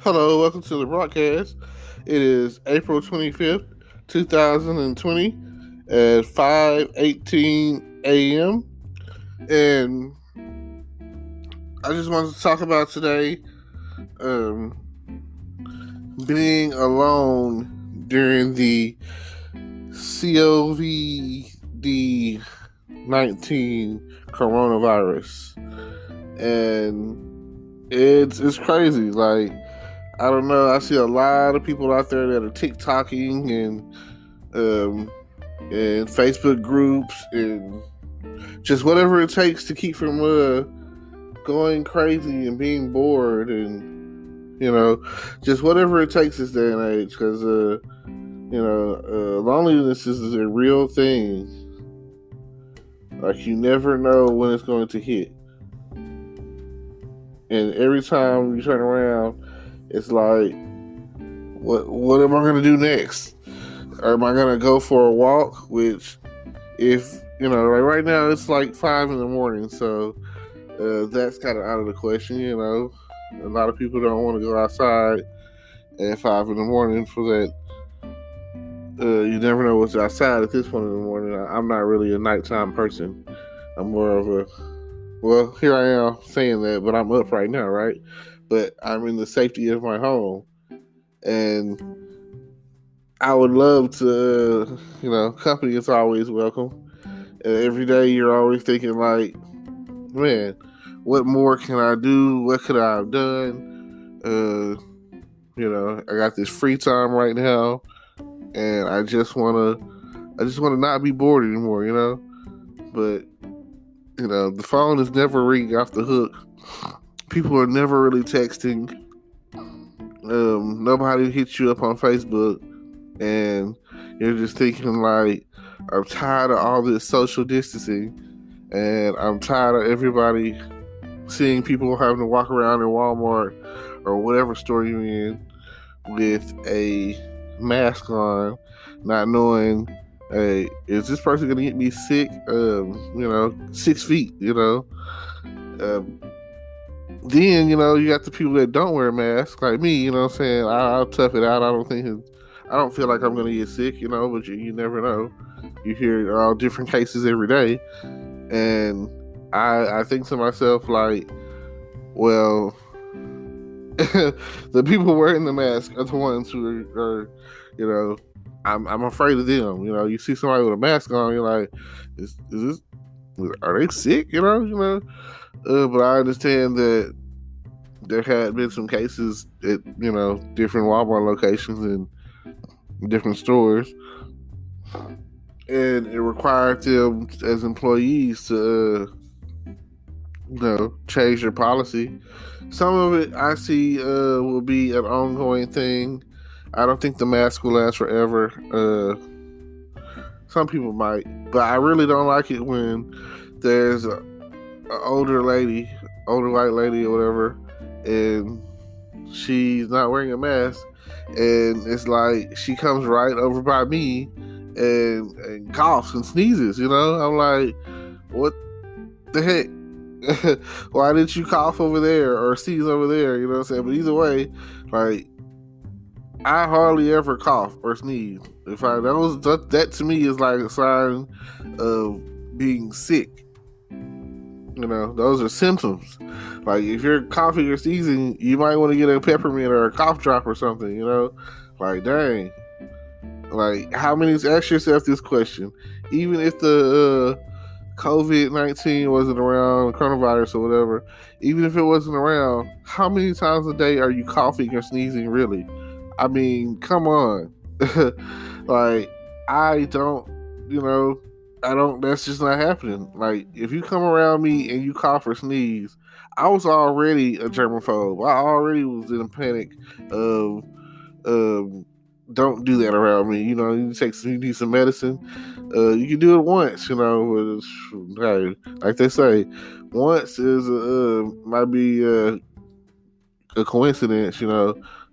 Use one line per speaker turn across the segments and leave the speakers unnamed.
Hello, welcome to the broadcast. It is April 25th, 2020 at 5:18 a.m. And I just wanted to talk about today being alone during the COVID-19 coronavirus. And it's crazy. Like, I don't know. I see a lot of people out there that are TikToking and Facebook groups and just whatever it takes to keep from going crazy and being bored and just whatever it takes this day and age. Because loneliness is a real thing. Like, you never know when it's going to hit, and every time you turn around, it's like, what am I going to do next? Or am I going to go for a walk? Which, if, like right now, it's like 5 in the morning. So that's kind of out of the question, A lot of people don't want to go outside at 5 in the morning for that. You never know what's outside at this point in the morning. I'm not really a nighttime person. I'm more of well, here I am saying that, but I'm up right now, right? But I'm in the safety of my home. And I would love to, company is always welcome. Every day you're always thinking like, man, what more can I do? What could I have done? I got this free time right now, and I just want to not be bored anymore, But the phone is never ringing off the hook. People are never really texting. Nobody hits you up on Facebook, and you're just thinking like, I'm tired of all this social distancing, and I'm tired of everybody seeing people having to walk around in Walmart or whatever store you're in with a mask on, not knowing, hey, is this person going to get me sick? 6 feet, Then, you got the people that don't wear masks, like me, I'm saying? I'll tough it out. I don't feel like I'm going to get sick, but you never know. You hear all different cases every day. And I think to myself, like, well, the people wearing the mask are the ones who are I'm afraid of them. You see somebody with a mask on, you're like, is this? Are they sick? But I understand that there had been some cases at different Walmart locations and different stores, and it required them as employees to change their policy. Some of it I see will be an ongoing thing. I don't think the mask will last forever. Some people might, but I really don't like it when there's a older white lady or whatever, and she's not wearing a mask, and it's like she comes right over by me and coughs and sneezes. I'm like, what the heck? Why didn't you cough over there or sneeze over there? You know what I'm saying? But either way, like, I hardly ever cough or sneeze. That to me is like a sign of being sick. Those are symptoms. Like, if you're coughing or sneezing, you might want to get a peppermint or a cough drop or something. Like, dang. Like, ask yourself this question: even if the COVID-19 wasn't around, coronavirus or whatever, even if it wasn't around, how many times a day are you coughing or sneezing really? I mean, come on. Like, that's just not happening. Like, if you come around me and you cough or sneeze, I was already a germaphobe. I already was in a panic of, don't do that around me. You need some medicine. You can do it once, but hey, like they say, once might be a coincidence,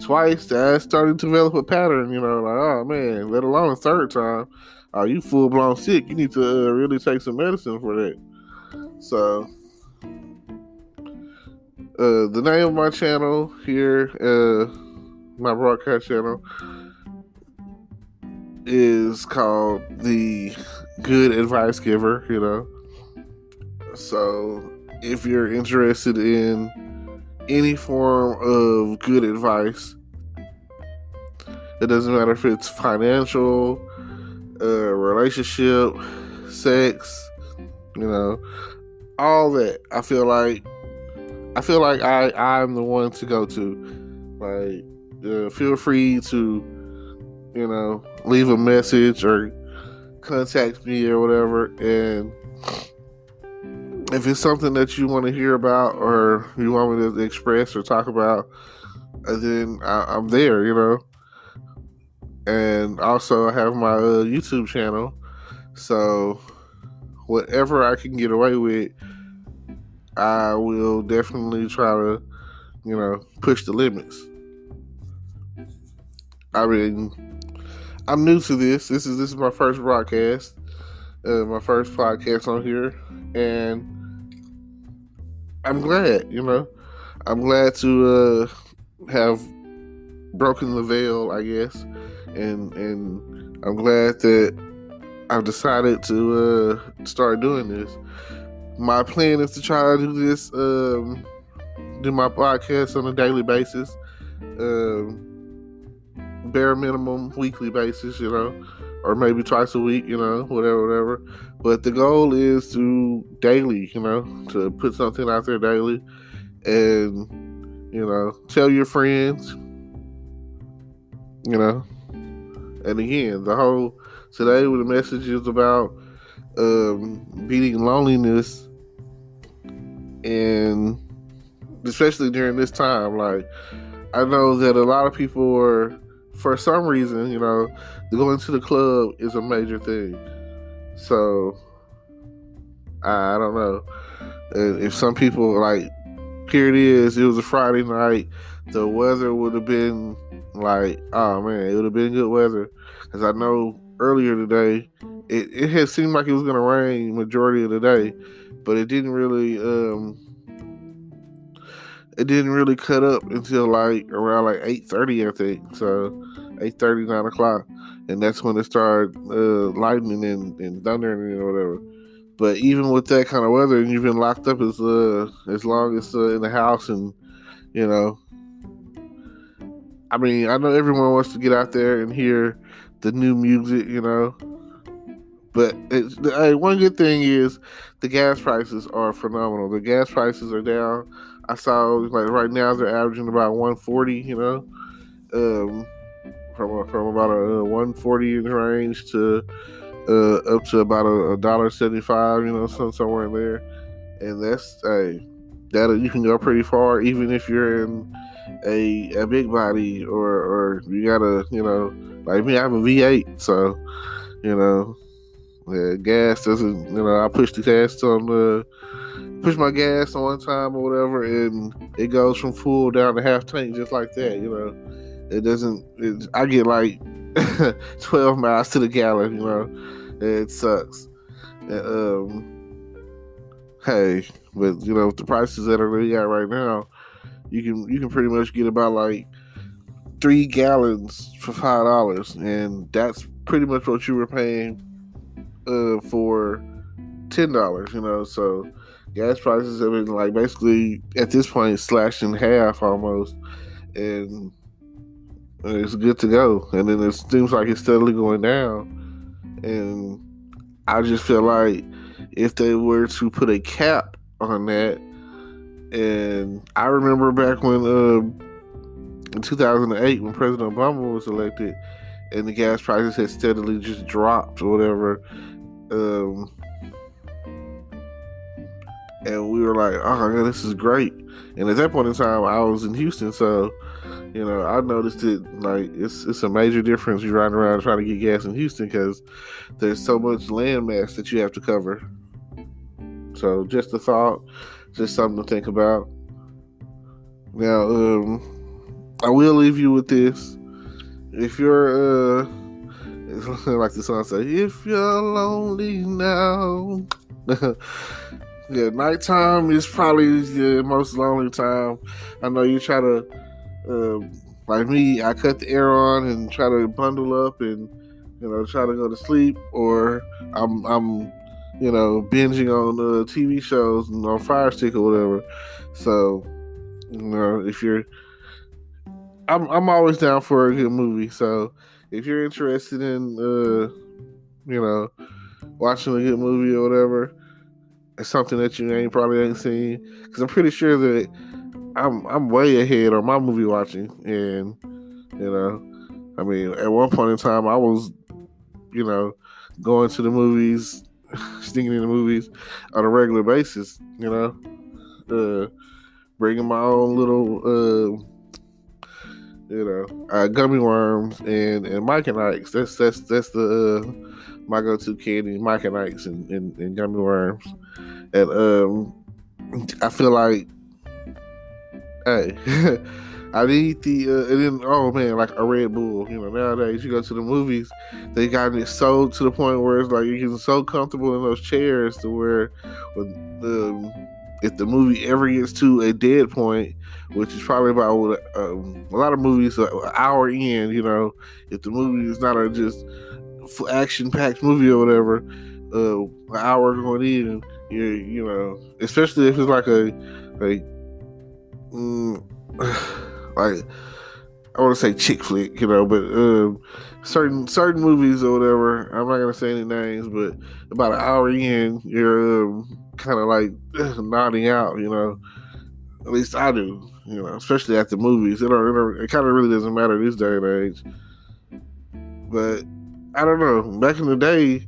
Twice, that's starting to develop a pattern, like, oh man, let alone a third time. Are you full blown sick? You need to really take some medicine for that. So The name of my channel here, my broadcast channel, is called The Good Advice Giver, So if you're interested in any form of good advice, it doesn't matter if it's financial, relationship, sex, all that. I feel like I'm the one to go to. Feel free to, leave a message or contact me or whatever. And if it's something that you want to hear about or you want me to express or talk about, then I'm there, And also I have my YouTube channel. So whatever I can get away with, I will definitely try to, push the limits. I mean, I'm new to this. This is my first broadcast, my first podcast on here, and I'm glad, I'm glad to have broken the veil, I guess, and I'm glad that I've decided to start doing this. My plan is to try to do this, do my podcast on a daily basis, bare minimum weekly basis, or maybe twice a week, whatever. But the goal is to daily, to put something out there daily and, tell your friends, And again, today the message is about beating loneliness, and especially during this time. Like, I know that a lot of people are, for some reason, going to the club is a major thing. So I don't know. If some people, like, here it is, it was a Friday night, the weather would have been like, oh man, it would have been good weather. Because I know earlier today, it had seemed like it was going to rain majority of the day, but it didn't really cut up until around 8:30, I think. So 8:30, 9 o'clock. And that's when it started lightning and thundering and whatever. But even with that kind of weather, and you've been locked up as long as in the house, and I mean, I know everyone wants to get out there and hear the new music, But one good thing is the gas prices are phenomenal. The gas prices are down. I saw right now they're averaging about 140, from about a 140 in the range to up to about $1.75, somewhere in there. And that's that you can go pretty far, even if you're in a big body or you gotta, like me, I have a V8, so gas doesn't, I push my gas on one time or whatever, and it goes from full down to half tank just like that. It doesn't. I get 12 miles to the gallon. It sucks. Hey, but with the prices that are really at right now, you can pretty much get about 3 gallons for $5, and that's pretty much what you were paying for $10. So gas prices have been basically at this point slashed in half almost, and it's good to go. And then it seems like it's steadily going down, and I just feel like if they were to put a cap on that, and I remember back when in 2008 when President Obama was elected and the gas prices had steadily just dropped or whatever, and we were like, oh my God, this is great. And at that point in time, I was in Houston, so I noticed it it's a major difference. You're riding around trying to get gas in Houston because there's so much landmass that you have to cover. So just a thought, just something to think about. Now, I will leave you with this. If you're like the song says, if you're lonely now, Yeah, nighttime is probably the most lonely time. I know you try to, uh, like me, I cut the air on and try to bundle up and try to go to sleep, or I'm binging on TV shows and on Fire Stick or whatever. So if you're, I'm always down for a good movie. So if you're interested in watching a good movie or whatever, it's something that you probably ain't seen, because I'm pretty sure that I'm way ahead on my movie watching. And I mean, at one point in time, I was going to the movies, sneaking in the movies on a regular basis. Bringing my own little gummy worms and Mike and Ike's. That's the my go-to candy, Mike and Ike's and gummy worms. And I feel like, hey, I need the and then, oh man, like a Red Bull. Nowadays you go to the movies, they got it so to the point where it's like you're getting so comfortable in those chairs to where when if the movie ever gets to a dead point, which is probably about a lot of movies, an hour in, if the movie is not a just action-packed movie or whatever, an hour going in, especially if it's like like I want to say chick flick, but certain movies or whatever. I'm not gonna say any names, but about an hour in, you're kind of like nodding out. At least I do. Especially at the movies. It kind of really doesn't matter this day and age. But I don't know. Back in the day,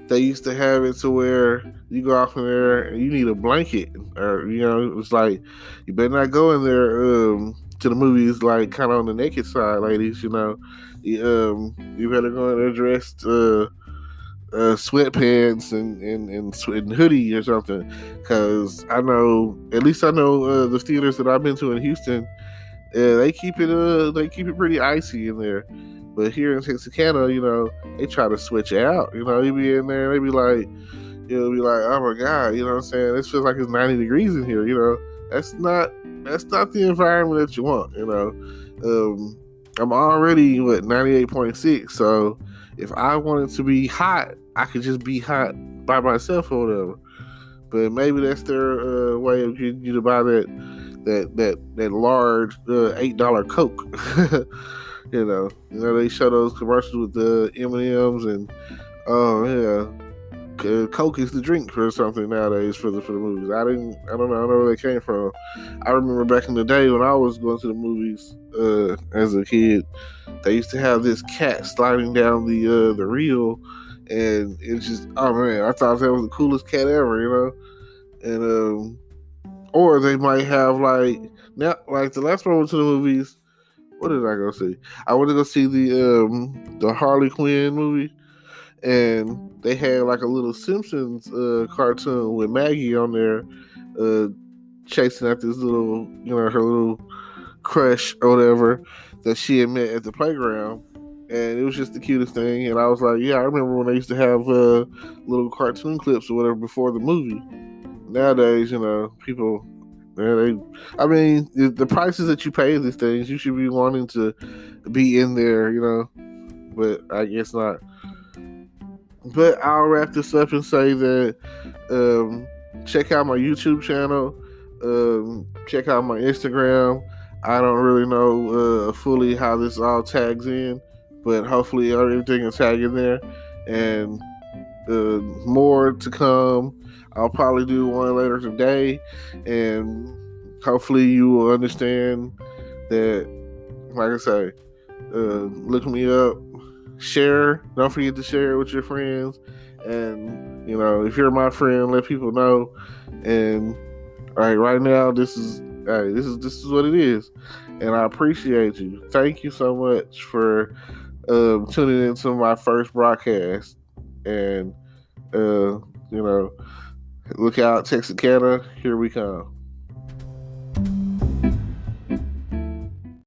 they used to have it to where you go off in there and you need a blanket, or it's like you better not go in there to the movies like kind of on the naked side, ladies. You better go in there dressed sweatpants and hoodie or something, because I know the theaters that I've been to in Houston, they keep it pretty icy in there. But here in Texarkana, they try to switch it out. You be in there, they be like, oh my God, you know what I'm saying? This feels like it's 90 degrees in here. That's not the environment that you want. I'm already 98.6, so if I wanted to be hot, I could just be hot by myself or whatever. But maybe that's their way of getting you to buy that large $8 Coke. They show those commercials with the M&Ms and Coke is the drink or something nowadays for the movies. I don't know where they came from. I remember back in the day when I was going to the movies as a kid, they used to have this cat sliding down the reel, and it's just, oh man, I thought that was the coolest cat ever, And or they might have like the last time I went to the movies. What did I go see? I went to go see the Harley Quinn movie, and they had like a little Simpsons cartoon with Maggie on there, chasing after this little, her little crush or whatever that she had met at the playground, and it was just the cutest thing. And I was like, yeah, I remember when they used to have little cartoon clips or whatever before the movie. Nowadays, people. The prices that you pay these things, you should be wanting to be in there, but I guess not. But I'll wrap this up and say that check out my YouTube channel, check out my Instagram. I don't really know fully how this all tags in, but hopefully everything is tagging there, and more to come. I'll probably do one later today, and hopefully you will understand that, like I say, look me up, share. Don't forget to share it with your friends, and if you're my friend, let people know. And right now, this is what it is, and I appreciate you. Thank you so much for tuning into my first broadcast, and look out, Texarkana, here we come.